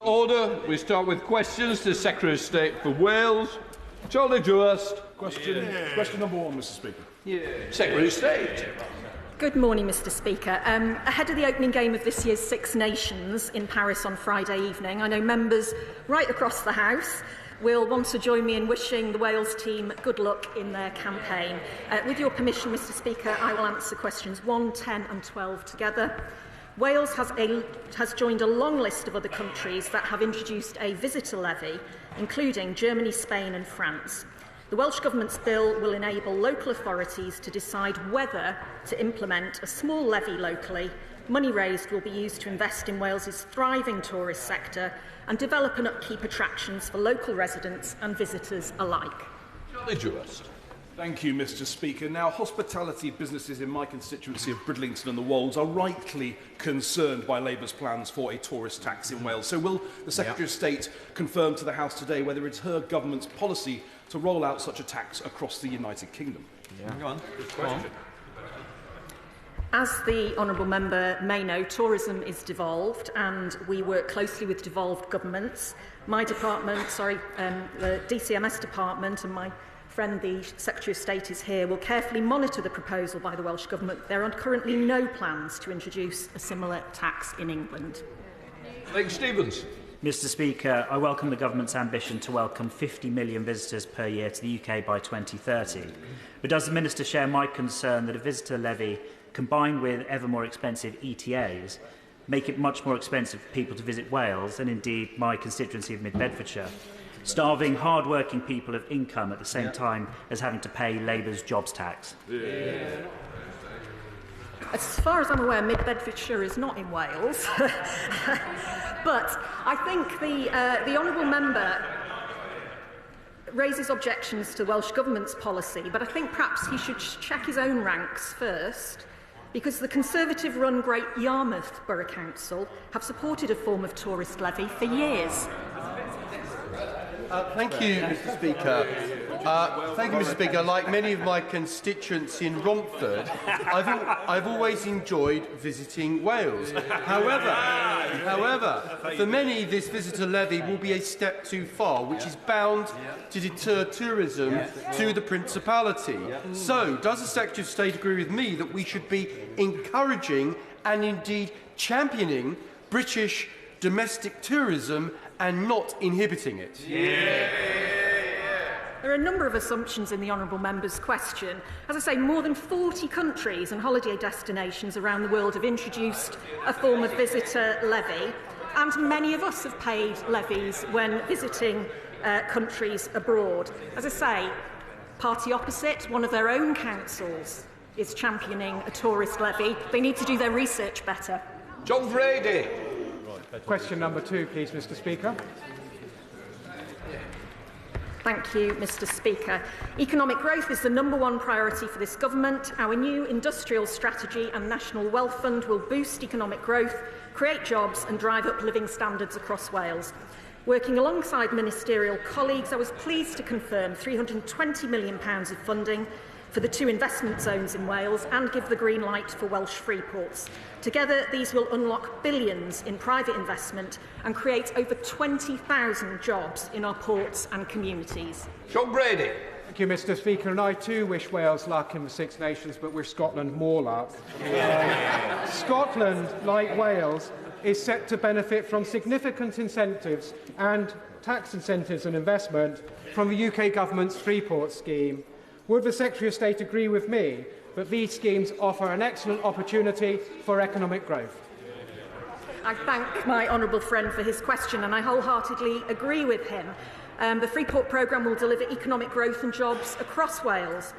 Order. We start with questions to Secretary of State for Wales. Charlie Dewhirst. Question number 1, Mr. Speaker. Secretary of State. Good morning, Mr. Speaker. Ahead of the opening game of this year's Six Nations in Paris on Friday evening, I know members right across the House will want to join me in wishing the Wales team good luck in their campaign. With your permission, Mr. Speaker, I will answer questions 1, 10 and 12 together. Wales has joined a long list of other countries that have introduced a visitor levy, including Germany, Spain and France. The Welsh Government's bill will enable local authorities to decide whether to implement a small levy locally. Money raised will be used to invest in Wales's thriving tourist sector and develop and upkeep attractions for local residents and visitors alike. Charlie Dewhirst. Thank you, Mr. Speaker. Now, hospitality businesses in my constituency of Bridlington and the Wolds are rightly concerned by Labour's plans for a tourist tax in Wales. So will the Secretary of State confirm to the House today whether it's her government's policy to roll out such a tax across the United Kingdom? Go on. Good question. As the honourable member may know, tourism is devolved and we work closely with devolved governments. My department, the DCMS department and my friend the Secretary of State is here, will carefully monitor the proposal by the Welsh Government. There are currently no plans to introduce a similar tax in England. Stephenson. Mr. Speaker, I welcome the Government's ambition to welcome 50 million visitors per year to the UK by 2030. But does the Minister share my concern that a visitor levy, combined with ever more expensive ETAs, make it much more expensive for people to visit Wales and indeed my constituency of Bedfordshire, starving hard-working people of income at the same time as having to pay Labour's jobs tax? As far as I'm aware, Bedfordshire is not in Wales. But I think the honourable member raises objections to the Welsh Government's policy, but I think perhaps he should check his own ranks first, because the Conservative-run Great Yarmouth Borough Council have supported a form of tourist levy for years. Thank you, Mr. Speaker. Mr. Speaker. Like many of my constituents in Romford, I've always enjoyed visiting Wales. However, for many, this visitor levy will be a step too far, which is bound to deter tourism to the Principality. So, does the Secretary of State agree with me that we should be encouraging and indeed championing British domestic tourism and not inhibiting it? There are a number of assumptions in the honourable member's question. As I say, more than 40 countries and holiday destinations around the world have introduced a form of visitor levy, and many of us have paid levies when visiting countries abroad. As I say, party opposite, one of their own councils, is championing a tourist levy. They need to do their research better. John Brady. Question number 2, please, Mr. Speaker. Thank you, Mr. Speaker. Economic growth is the #1 priority for this government. Our new industrial strategy and National Wealth Fund will boost economic growth, create jobs and drive up living standards across Wales. Working alongside ministerial colleagues, I was pleased to confirm £320 million of funding for the 2 investment zones in Wales and give the green light for Welsh free ports. Together, these will unlock billions in private investment and create over 20,000 jobs in our ports and communities. John Brady. Thank you, Mr. Speaker. And I too wish Wales luck in the Six Nations, but wish Scotland more luck. Scotland, like Wales, is set to benefit from significant incentives and tax incentives and investment from the UK Government's Freeport scheme. Would the Secretary of State agree with me that these schemes offer an excellent opportunity for economic growth? I thank my honourable friend for his question, and I wholeheartedly agree with him. The Freeport programme will deliver economic growth and jobs across Wales.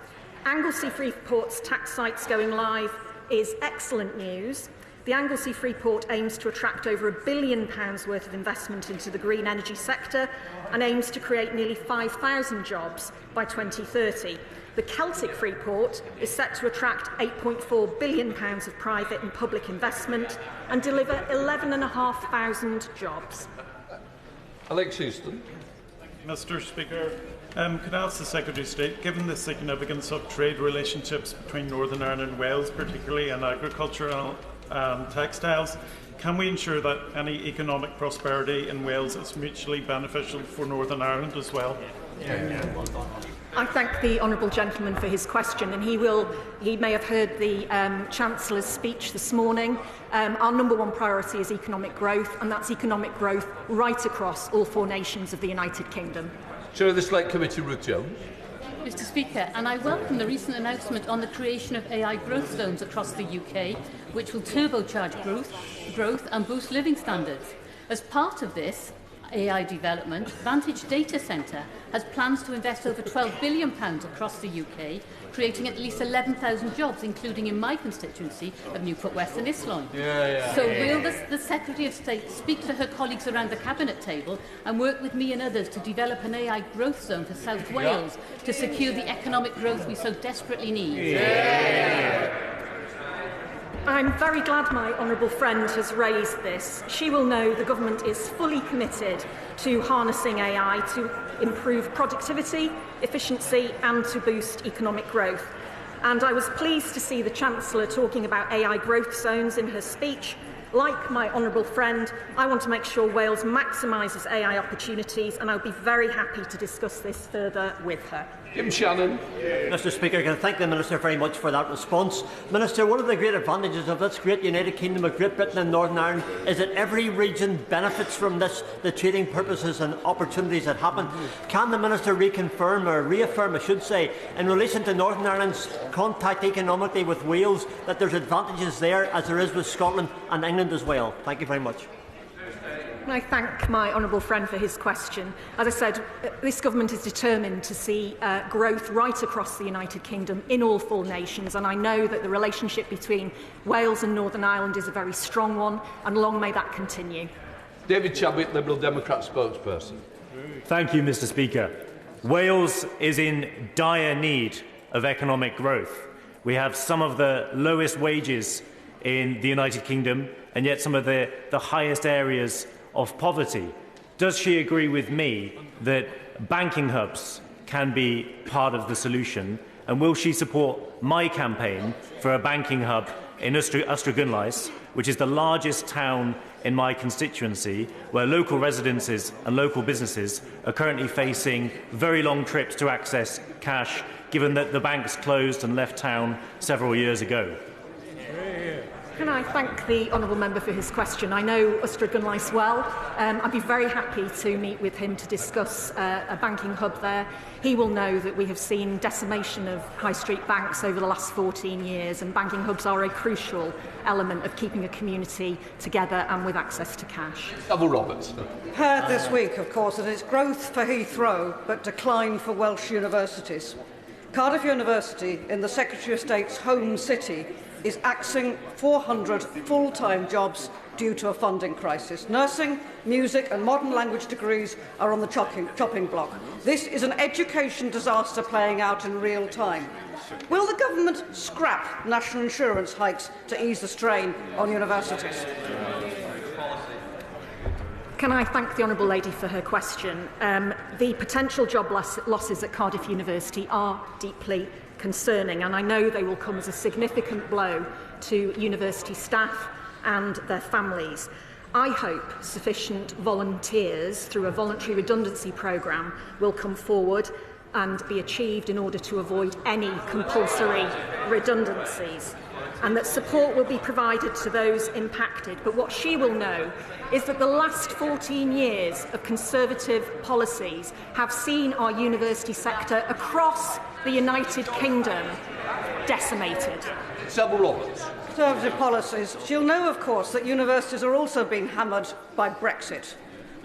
Anglesey Freeport's tax sites going live is excellent news. The Anglesey Freeport aims to attract over £1 billion worth of investment into the green energy sector and aims to create nearly 5,000 jobs by 2030. The Celtic Freeport is set to attract £8.4 billion of private and public investment and deliver 11,500 jobs. Alex Houston. Mr. Speaker, could I ask the Secretary of State, given the significance of trade relationships between Northern Ireland and Wales, particularly in agriculture and textiles. Can we ensure that any economic prosperity in Wales is mutually beneficial for Northern Ireland as well? I thank the honourable gentleman for his question, and he may have heard the Chancellor's speech this morning. Our number one priority is economic growth, and that's economic growth right across all 4 nations of the United Kingdom. Chair of the Select Committee, Ruth Jones. Mr Speaker, and I welcome the recent announcement on the creation of AI growth zones across the UK, which will turbocharge growth and boost living standards. As part of this AI development, Vantage Data Centre has plans to invest over £12 billion across the UK, creating at least 11,000 jobs, including in my constituency of Newport West and Islwyn. So will the Secretary of State speak to her colleagues around the Cabinet table and work with me and others to develop an AI growth zone for South Wales to secure the economic growth we so desperately need? I'm very glad my honourable friend has raised this. She will know the government is fully committed to harnessing AI to improve productivity, efficiency and to boost economic growth. And I was pleased to see the Chancellor talking about AI growth zones in her speech. Like my honourable friend, I want to make sure Wales maximises AI opportunities, and I'll be very happy to discuss this further with her. Jim Shannon. Mr Speaker, I can thank the Minister very much for that response. Minister, one of the great advantages of this great United Kingdom of Great Britain and Northern Ireland is that every region benefits from this, the trading purposes and opportunities that happen. Can the Minister reconfirm, or reaffirm, I should say, in relation to Northern Ireland's contact economically with Wales, that there's advantages there as there is with Scotland and England as well? Thank you very much. I thank my honourable friend for his question. As I said, this government is determined to see growth right across the United Kingdom in all 4 nations, and I know that the relationship between Wales and Northern Ireland is a very strong one, and long may that continue. David Chadwick, Liberal Democrat spokesperson. Thank you, Mr Speaker. Wales is in dire need of economic growth. We have some of the lowest wages in the United Kingdom, and yet some of the highest areas of poverty. Does she agree with me that banking hubs can be part of the solution, and will she support my campaign for a banking hub in Gunlais, which is the largest town in my constituency, where local residences and local businesses are currently facing very long trips to access cash, given that the banks closed and left town several years ago? Can I thank the honourable member for his question? I know Gunlais well. I'd be very happy to meet with him to discuss a banking hub there. He will know that we have seen decimation of high street banks over the last 14 years, and banking hubs are a crucial element of keeping a community together and with access to cash. Neville Roberts. Heard this week, of course, that it's growth for Heathrow but decline for Welsh universities. Cardiff University, in the Secretary of State's home city, is axing 400 full-time jobs due to a funding crisis. Nursing, music and modern language degrees are on the chopping block. This is an education disaster playing out in real time. Will the government scrap national insurance hikes to ease the strain on universities? Can I thank the honourable lady for her question? The potential job losses at Cardiff University are deeply concerning, and I know they will come as a significant blow to university staff and their families. I hope sufficient volunteers through a voluntary redundancy programme will come forward and be achieved in order to avoid any compulsory redundancies, and that support will be provided to those impacted. But what she will know is that the last 14 years of Conservative policies have seen our university sector across the United Kingdom decimated. Neville Roberts. Conservative policies. She'll know, of course, that universities are also being hammered by Brexit.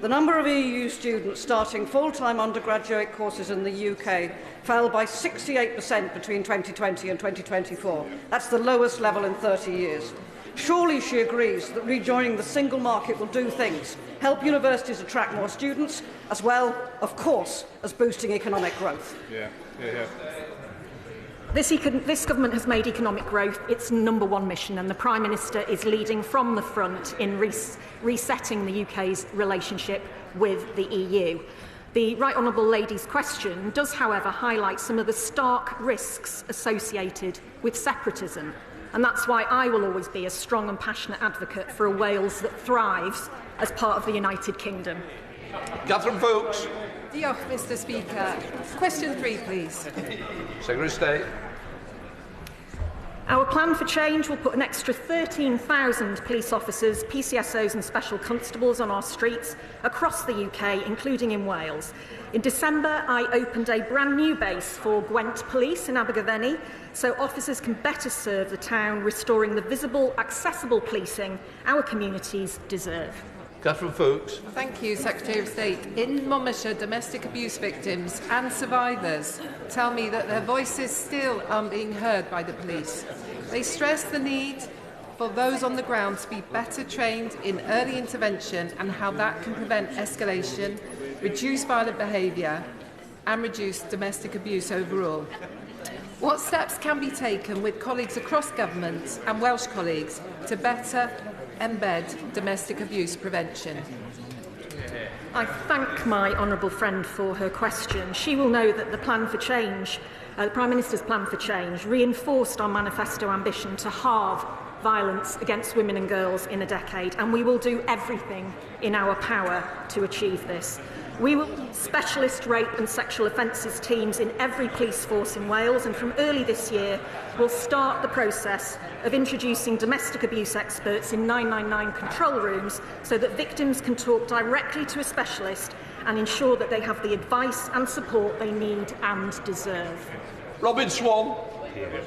The number of EU students starting full-time undergraduate courses in the UK fell by 68% between 2020 and 2024. That's the lowest level in 30 years. Surely she agrees that rejoining the single market will do things, help universities attract more students, as well, of course, as boosting economic growth. This government has made economic growth its number one mission, and the Prime Minister is leading from the front in resetting the UK's relationship with the EU. The Right Honourable Lady's question does, however, highlight some of the stark risks associated with separatism. And that's why I will always be a strong and passionate advocate for a Wales that thrives as part of the United Kingdom. Catherine Foulkes. Diolch, Mr Speaker. Question 3, please. Secretary of State. Our plan for change will put an extra 13,000 police officers, PCSOs and special constables on our streets across the UK, including in Wales. In December, I opened a brand new base for Gwent Police in Abergavenny, so officers can better serve the town, restoring the visible, accessible policing our communities deserve. Catherine Foulkes. Thank you, Secretary of State. In Monmouthshire, domestic abuse victims and survivors tell me that their voices still aren't being heard by the police. They stress the need for those on the ground to be better trained in early intervention and how that can prevent escalation, reduce violent behaviour and reduce domestic abuse overall. What steps can be taken with colleagues across government and Welsh colleagues to better embed domestic abuse prevention? I thank my honourable friend for her question. She will know that the plan for change, the Prime Minister's plan for change, reinforced our manifesto ambition to halve violence against women and girls in a decade, and we will do everything in our power to achieve this. We will specialist rape and sexual offences teams in every police force in Wales, and from early this year we'll start the process of introducing domestic abuse experts in 999 control rooms so that victims can talk directly to a specialist and ensure that they have the advice and support they need and deserve. Robin Swan.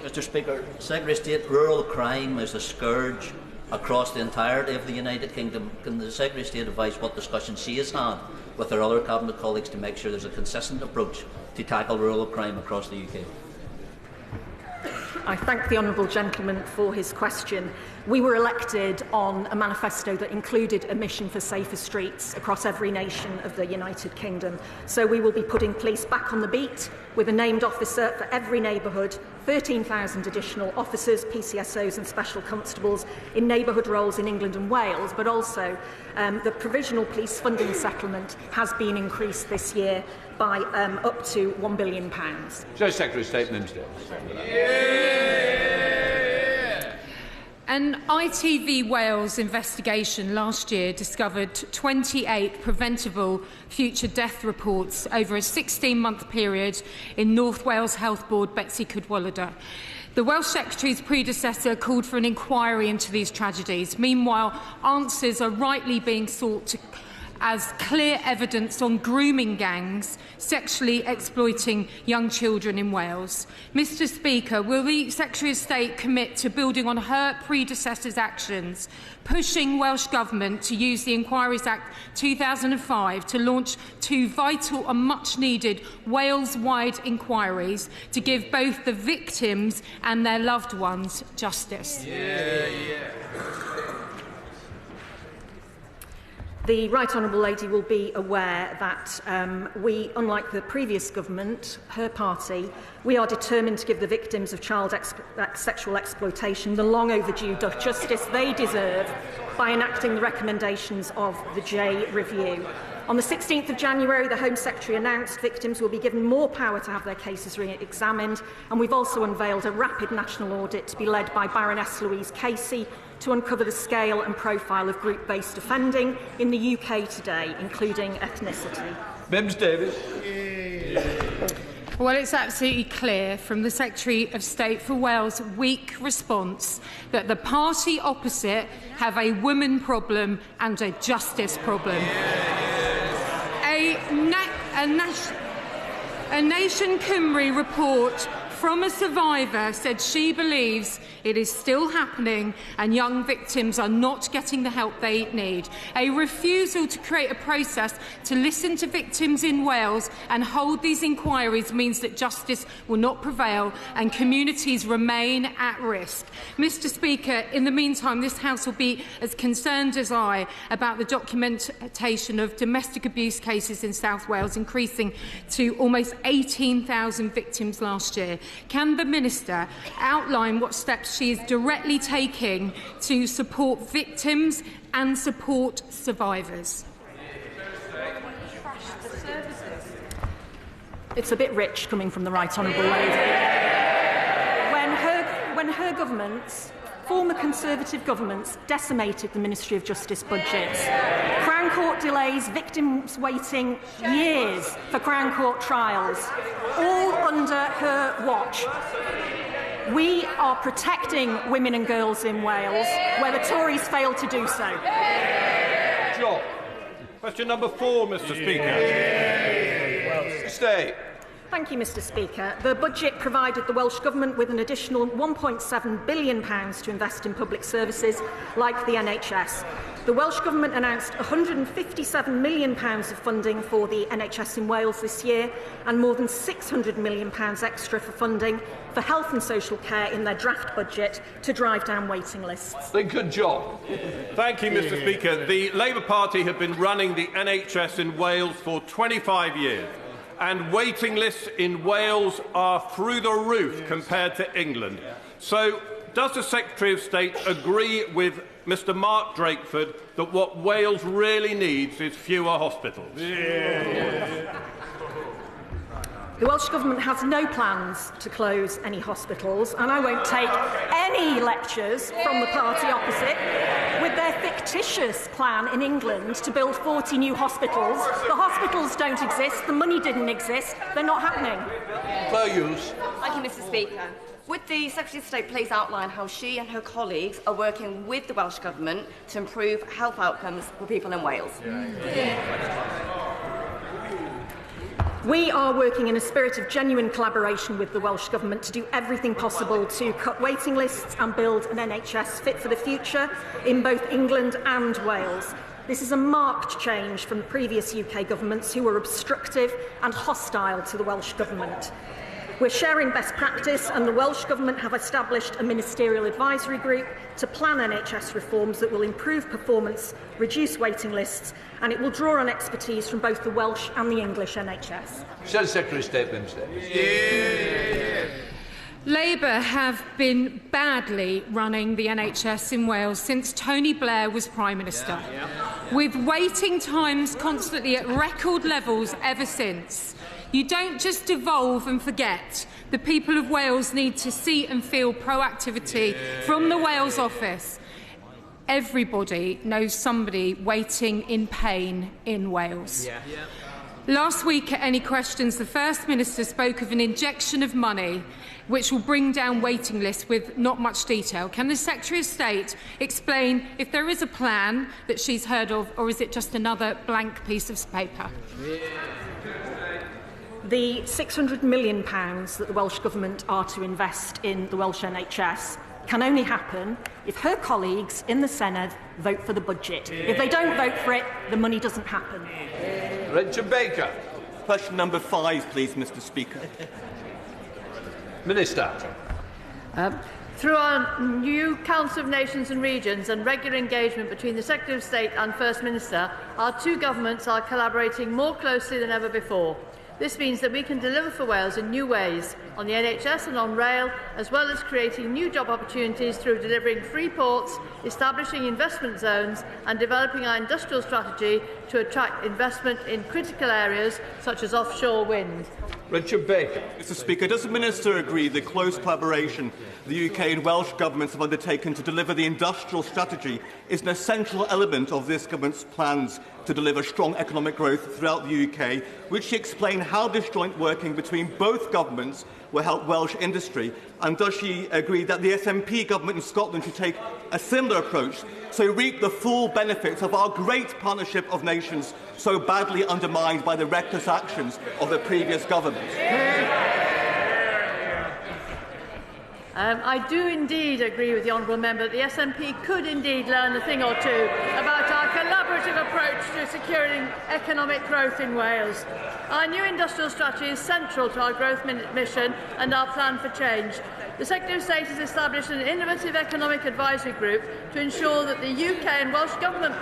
Mr Speaker, Secretary of State, rural crime is a scourge across the entirety of the United Kingdom. Can the Secretary of State advise what discussions she has had with her other Cabinet colleagues to make sure there's a consistent approach to tackle rural crime across the UK? I thank the honourable gentleman for his question. We were elected on a manifesto that included a mission for safer streets across every nation of the United Kingdom. So we will be putting police back on the beat with a named officer for every neighbourhood, 13,000 additional officers, PCSOs and special constables in neighbourhood roles in England and Wales, but also the provisional police funding settlement has been increased this year by up to £1 billion. So, Secretary of State, Minister. An ITV Wales investigation last year discovered 28 preventable future death reports over a 16-month period in North Wales Health Board Betsy Cadwallader. The Welsh Secretary's predecessor called for an inquiry into these tragedies. Meanwhile, answers are rightly being sought as clear evidence on grooming gangs sexually exploiting young children in Wales. Mr Speaker, will the Secretary of State commit to building on her predecessor's actions, pushing Welsh Government to use the Inquiries Act 2005 to launch 2 vital and much-needed Wales-wide inquiries to give both the victims and their loved ones justice? The Right Honourable Lady will be aware that we, unlike the previous government, her party, we are determined to give the victims of child sexual exploitation the long overdue justice they deserve by enacting the recommendations of the J Review. On the 16th of January, the Home Secretary announced victims will be given more power to have their cases re-examined, and we've also unveiled a rapid national audit to be led by Baroness Louise Casey to uncover the scale and profile of group-based offending in the UK today, including ethnicity. Mims Davis. Well, it's absolutely clear from the Secretary of State for Wales' weak response that the party opposite have a women problem and a justice problem. A Nation Cymru report from a survivor said she believes it is still happening and young victims are not getting the help they need. A refusal to create a process to listen to victims in Wales and hold these inquiries means that justice will not prevail and communities remain at risk. Mr Speaker, in the meantime, this House will be as concerned as I about the documentation of domestic abuse cases in South Wales, increasing to almost 18,000 victims last year. Can the Minister outline what steps she is directly taking to support victims and support survivors? It's a bit rich coming from the Right Honourable Lady. When when her governments, former Conservative governments, decimated the Ministry of Justice budgets. Crown Court delays, victims waiting years for Crown Court trials, all under her watch. We are protecting women and girls in Wales, where the Tories failed to do so. John. Question number 4, Mr. Speaker. Stay. Thank you, Mr. Speaker. The budget provided the Welsh Government with an additional £1.7 billion to invest in public services like the NHS. The Welsh Government announced £157 million of funding for the NHS in Wales this year and more than £600 million extra for funding for health and social care in their draft budget to drive down waiting lists. Good job. Thank you, Mr. Speaker. The Labour Party have been running the NHS in Wales for 25 years. And waiting lists in Wales are through the roof compared to England. So, does the Secretary of State agree with Mr. Mark Drakeford that what Wales really needs is fewer hospitals? The Welsh Government has no plans to close any hospitals, and I won't take any lectures from the party opposite with their fictitious plan in England to build 40 new hospitals. The hospitals don't exist, the money didn't exist, they're not happening. Thank you, Mr. Speaker. Would the Secretary of State please outline how she and her colleagues are working with the Welsh Government to improve health outcomes for people in Wales? We are working in a spirit of genuine collaboration with the Welsh Government to do everything possible to cut waiting lists and build an NHS fit for the future in both England and Wales. This is a marked change from the previous UK governments who were obstructive and hostile to the Welsh Government. We're sharing best practice, and the Welsh Government have established a ministerial advisory group to plan NHS reforms that will improve performance, reduce waiting lists, and it will draw on expertise from both the Welsh and the English NHS. Secretary of State Labour have been badly running the NHS in Wales since Tony Blair was Prime Minister, with waiting times constantly at record levels ever since. You don't just devolve and forget. The people of Wales need to see and feel proactivity from the Wales office. Everybody knows somebody waiting in pain in Wales. Last week at Any Questions, the First Minister spoke of an injection of money which will bring down waiting lists with not much detail. Can the Secretary of State explain if there is a plan that she's heard of, or is it just another blank piece of paper? The £600 million that the Welsh Government are to invest in the Welsh NHS can only happen if her colleagues in the Senedd vote for the budget. If they don't vote for it, the money doesn't happen. Richard Baker. Question number 5, please, Mr. Speaker. Minister. Through our new Council of Nations and Regions and regular engagement between the Secretary of State and First Minister, our two governments are collaborating more closely than ever before. This means that we can deliver for Wales in new ways on the NHS and on rail, as well as creating new job opportunities through delivering free ports, establishing investment zones and developing our industrial strategy to attract investment in critical areas such as offshore wind. Richard Baker. Mr. Speaker, does the Minister agree the close collaboration the UK and Welsh governments have undertaken to deliver the industrial strategy is an essential element of this government's plans to deliver strong economic growth throughout the UK? Would she explain how this joint working between both governments will help Welsh industry? And does she agree that the SNP government in Scotland should take a similar approach so reap the full benefits of our great partnership of nations so badly undermined by the reckless actions of the previous government? I do indeed agree with the Honourable Member that the SNP could indeed learn a thing or two about our collaborative approach to securing economic growth in Wales. Our new industrial strategy is central to our growth mission and our plan for change. The Secretary of State has established an innovative economic advisory group to ensure that the UK and Welsh Government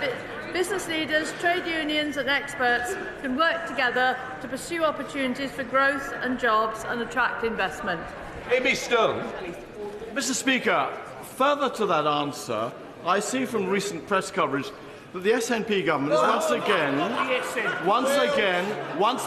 business leaders, trade unions and experts can work together to pursue opportunities for growth and jobs and attract investment. Amy Stone. Mr. Speaker, further to that answer, I see from recent press coverage that the SNP government is once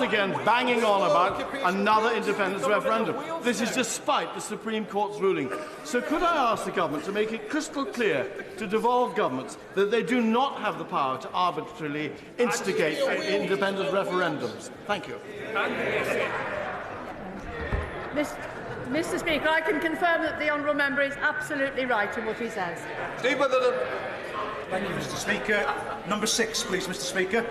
again banging on about another independence referendum. This is despite the Supreme Court's ruling. So could I ask the government to make it crystal clear to devolved governments that they do not have the power to arbitrarily instigate independent referendums? Thank you. Mr. Speaker, I can confirm that the honourable member is absolutely right in what he says. Thank you, Mr. Speaker. Number 6, please, Mr. Speaker.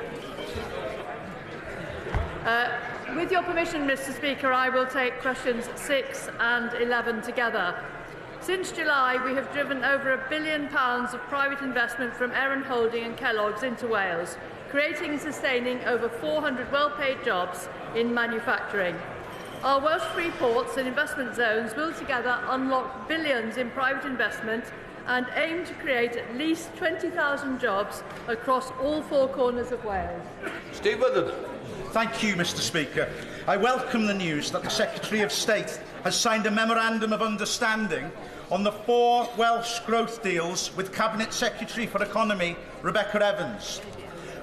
With your permission, Mr. Speaker, I will take questions 6 and 11 together. Since July, we have driven over £1 billion of private investment from Erin Holding and Kellogg's into Wales, creating and sustaining over 400 well-paid jobs in manufacturing. Our Welsh free ports and investment zones will together unlock billions in private investment and aim to create at least 20,000 jobs across all 4 corners of Wales. Steve Withers. Thank you, Mr. Speaker. I welcome the news that the Secretary of State has signed a Memorandum of Understanding on the 4 Welsh growth deals with Cabinet Secretary for Economy, Rebecca Evans.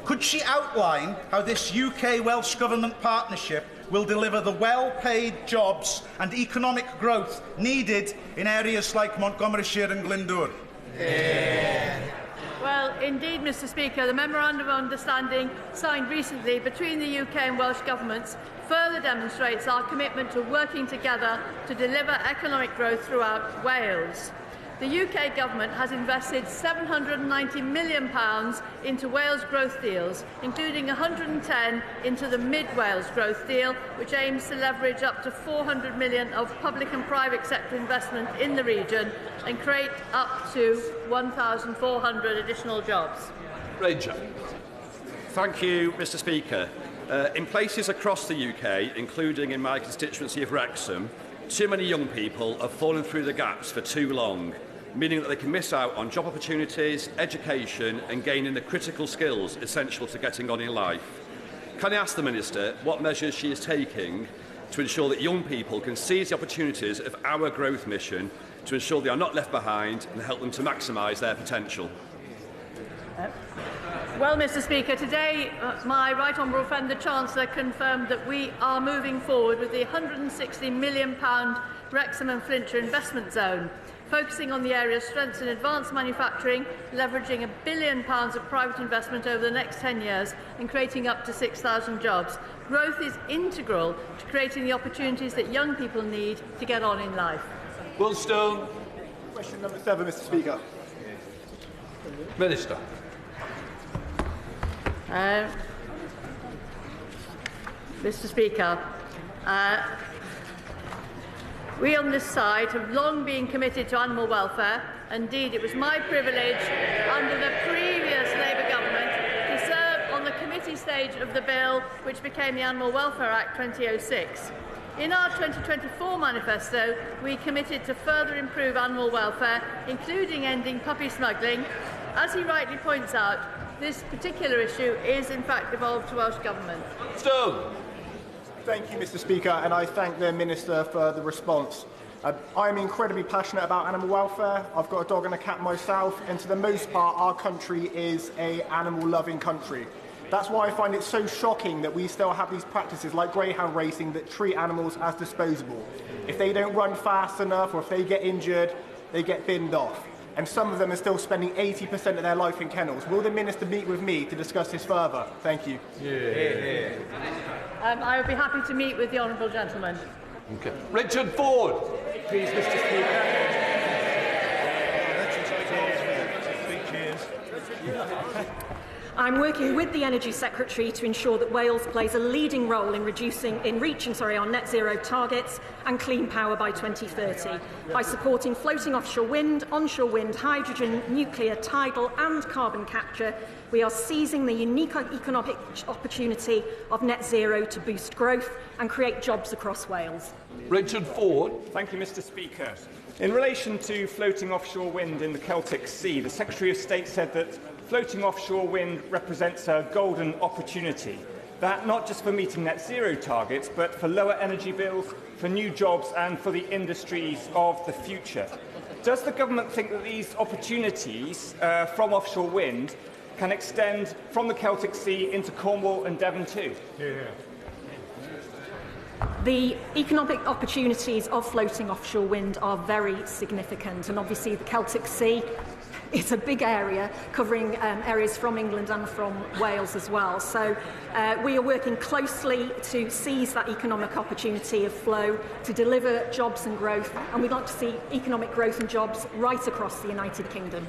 Could she outline how this UK-Welsh Government partnership will deliver the well-paid jobs and economic growth needed in areas like Montgomeryshire and Glyndŵr? Well, indeed, Mr. Speaker, the Memorandum of Understanding signed recently between the UK and Welsh Governments further demonstrates our commitment to working together to deliver economic growth throughout Wales. The UK Government has invested £790 million into Wales growth deals, including 110 into the Mid-Wales growth deal, which aims to leverage up to 400 million of public and private sector investment in the region and create up to 1,400 additional jobs. Ranger. Thank you, Mr. Speaker. In places across the UK, including in my constituency of Wrexham, too many young people have fallen through the gaps for too long, meaning that they can miss out on job opportunities, education and gaining the critical skills essential to getting on in life. Can I ask the Minister what measures she is taking to ensure that young people can seize the opportunities of our growth mission to ensure they are not left behind and help them to maximise their potential? Well, Mr. Speaker, today my Right Honourable friend the Chancellor confirmed that we are moving forward with the £160 million Wrexham and Flintshire investment zone, focusing on the area's strengths in advanced manufacturing, leveraging £1 billion of private investment over the next 10 years and creating up to 6,000 jobs. Growth is integral to creating the opportunities that young people need to get on in life. Woolstone. Question number 7, Mr. Speaker. Minister. Mr. Speaker, we on this side have long been committed to animal welfare. Indeed, it was my privilege under the previous Labour government to serve on the committee stage of the bill which became the Animal Welfare Act 2006. In our 2024 manifesto, we committed to further improve animal welfare, including ending puppy smuggling. As he rightly points out, this particular issue is in fact devolved to Welsh Government. Stone. Thank you, Mr. Speaker, and I thank the Minister for the response. I'm incredibly passionate about animal welfare. I've got a dog and a cat myself, and for the most part, our country is an animal-loving country. That's why I find it so shocking that we still have these practices like greyhound racing that treat animals as disposable. If they don't run fast enough or if they get injured, they get binned off. And some of them are still spending 80% of their life in kennels. Will the Minister meet with me to discuss this further? Thank you. I would be happy to meet with the honourable gentleman. Okay. Richard Ford. Please, Mr. Speaker. I'm working with the Energy Secretary to ensure that Wales plays a leading role in reaching our net zero targets and clean power by 2030 by supporting floating offshore wind, onshore wind, hydrogen, nuclear, tidal and carbon capture. We are seizing the unique economic opportunity of net zero to boost growth and create jobs across Wales. Richard Ford. Thank you, Mr. Speaker. In relation to floating offshore wind in the Celtic Sea, the Secretary of State said that floating offshore wind represents a golden opportunity, that not just for meeting net zero targets, but for lower energy bills, for new jobs and for the industries of the future. Does the government think that these opportunities from offshore wind can extend from the Celtic Sea into Cornwall and Devon too. The economic opportunities of floating offshore wind are very significant, and obviously the Celtic Sea is a big area covering areas from England and from Wales as well. So we are working closely to seize that economic opportunity of flow to deliver jobs and growth, and we'd like to see economic growth and jobs right across the United Kingdom.